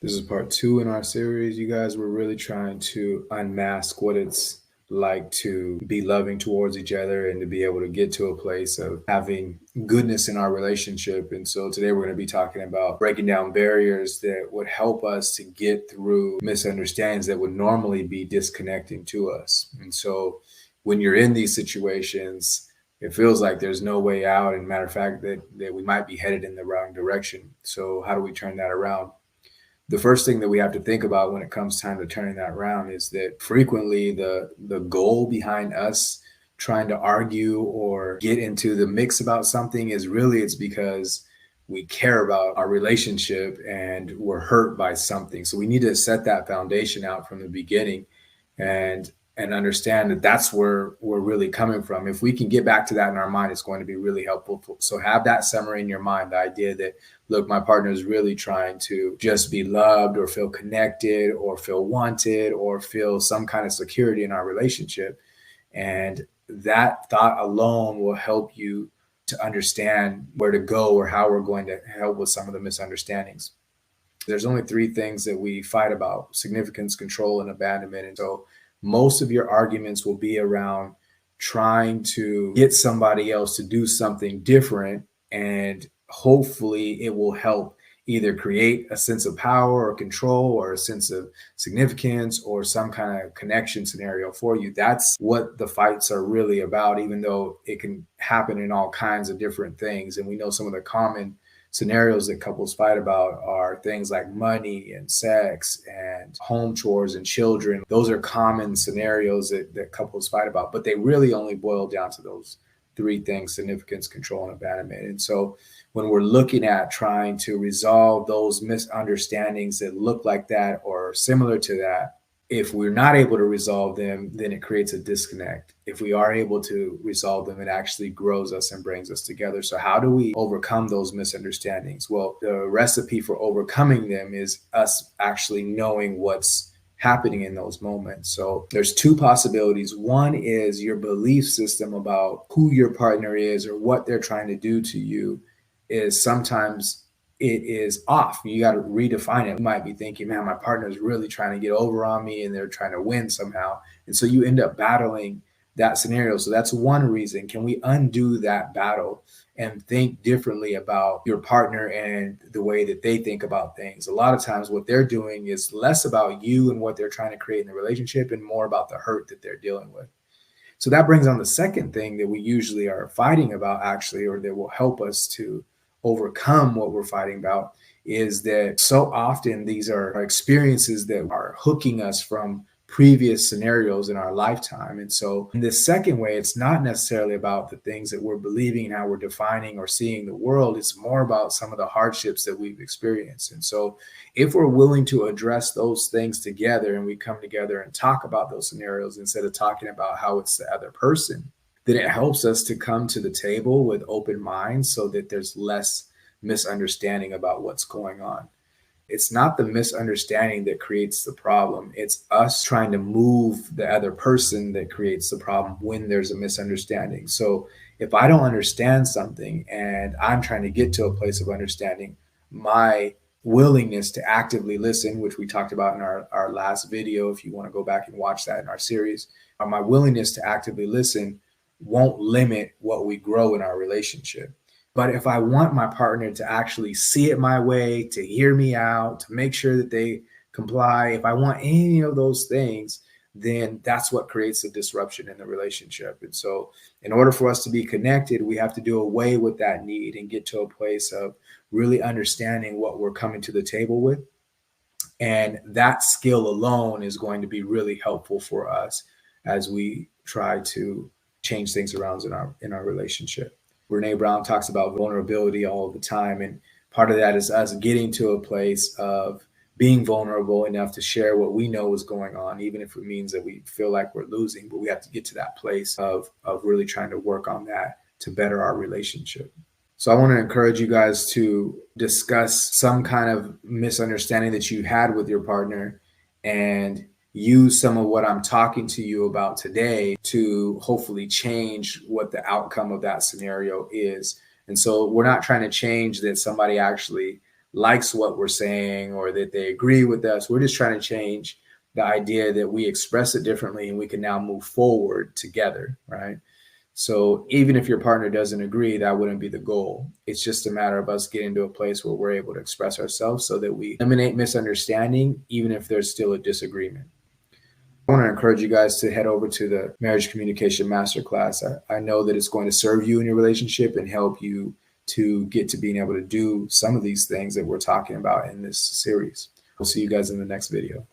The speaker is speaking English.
This is part two in our series. You guys, we're really trying to unmask what it's like to be loving towards each other and to be able to get to a place of having goodness in our relationship. And so today we're going to be talking about breaking down barriers that would help us to get through misunderstandings that would normally be disconnecting to us. And so when you're in these situations, it feels like there's no way out. And matter of fact, that we might be headed in the wrong direction. So how do we turn that around? The first thing that we have to think about when it comes time to turning that around is that frequently the goal behind us trying to argue or get into the mix about something is really it's because we care about our relationship and we're hurt by something. So we need to set that foundation out from the beginning and understand that that's where we're really coming from. If we can get back to that in our mind, it's going to be really helpful. So have that summary in your mind, the idea that, look, my partner is really trying to just be loved or feel connected or feel wanted or feel some kind of security in our relationship. And that thought alone will help you to understand where to go or how we're going to help with some of the misunderstandings. There's only three things that we fight about: significance, control, and abandonment. And so most of your arguments will be around trying to get somebody else to do something different. And hopefully it will help either create a sense of power or control or a sense of significance or some kind of connection scenario for you. That's what the fights are really about, even though it can happen in all kinds of different things. And we know some of the common scenarios that couples fight about are things like money and sex and home chores and children. Those are common scenarios that couples fight about, but they really only boil down to those three things: significance, control, and abandonment. And so when we're looking at trying to resolve those misunderstandings that look like that or similar to that, if we're not able to resolve them, then it creates a disconnect. If we are able to resolve them, it actually grows us and brings us together. So how do we overcome those misunderstandings? Well, the recipe for overcoming them is us actually knowing what's happening in those moments. So there's two possibilities. One is your belief system about who your partner is or what they're trying to do to you is sometimes it is off. You got to redefine it. You might be thinking, man, my partner is really trying to get over on me and they're trying to win somehow. And so you end up battling that scenario. So that's one reason. Can we undo that battle and think differently about your partner and the way that they think about things? A lot of times what they're doing is less about you and what they're trying to create in the relationship and more about the hurt that they're dealing with. So that brings on the second thing that we usually are fighting about, actually, or that will help us to overcome what we're fighting about, is that so often these are experiences that are hooking us from previous scenarios in our lifetime. And so in this second way, it's not necessarily about the things that we're believing and how we're defining or seeing the world. It's more about some of the hardships that we've experienced. And so if we're willing to address those things together and we come together and talk about those scenarios instead of talking about how it's the other person, then it helps us to come to the table with open minds so that there's less misunderstanding about what's going on. It's not the misunderstanding that creates the problem. It's us trying to move the other person that creates the problem when there's a misunderstanding. So if I don't understand something and I'm trying to get to a place of understanding, my willingness to actively listen, which we talked about in our last video, if you want to go back and watch that in our series, my willingness to actively listen won't limit what we grow in our relationship. But if I want my partner to actually see it my way, to hear me out, to make sure that they comply, if I want any of those things, then that's what creates a disruption in the relationship. And so, in order for us to be connected, we have to do away with that need and get to a place of really understanding what we're coming to the table with. And that skill alone is going to be really helpful for us as we try to change things around in our relationship. Brene Brown talks about vulnerability all the time. And part of that is us getting to a place of being vulnerable enough to share what we know is going on, even if it means that we feel like we're losing. But we have to get to that place of really trying to work on that to better our relationship. So I want to encourage you guys to discuss some kind of misunderstanding that you had with your partner and use some of what I'm talking to you about today to hopefully change what the outcome of that scenario is. And so we're not trying to change that somebody actually likes what we're saying or that they agree with us. We're just trying to change the idea that we express it differently and we can now move forward together, right? So even if your partner doesn't agree, that wouldn't be the goal. It's just a matter of us getting to a place where we're able to express ourselves so that we eliminate misunderstanding, even if there's still a disagreement. I want to encourage you guys to head over to the Marriage Communication Masterclass. I know that it's going to serve you in your relationship and help you to get to being able to do some of these things that we're talking about in this series. We'll see you guys in the next video.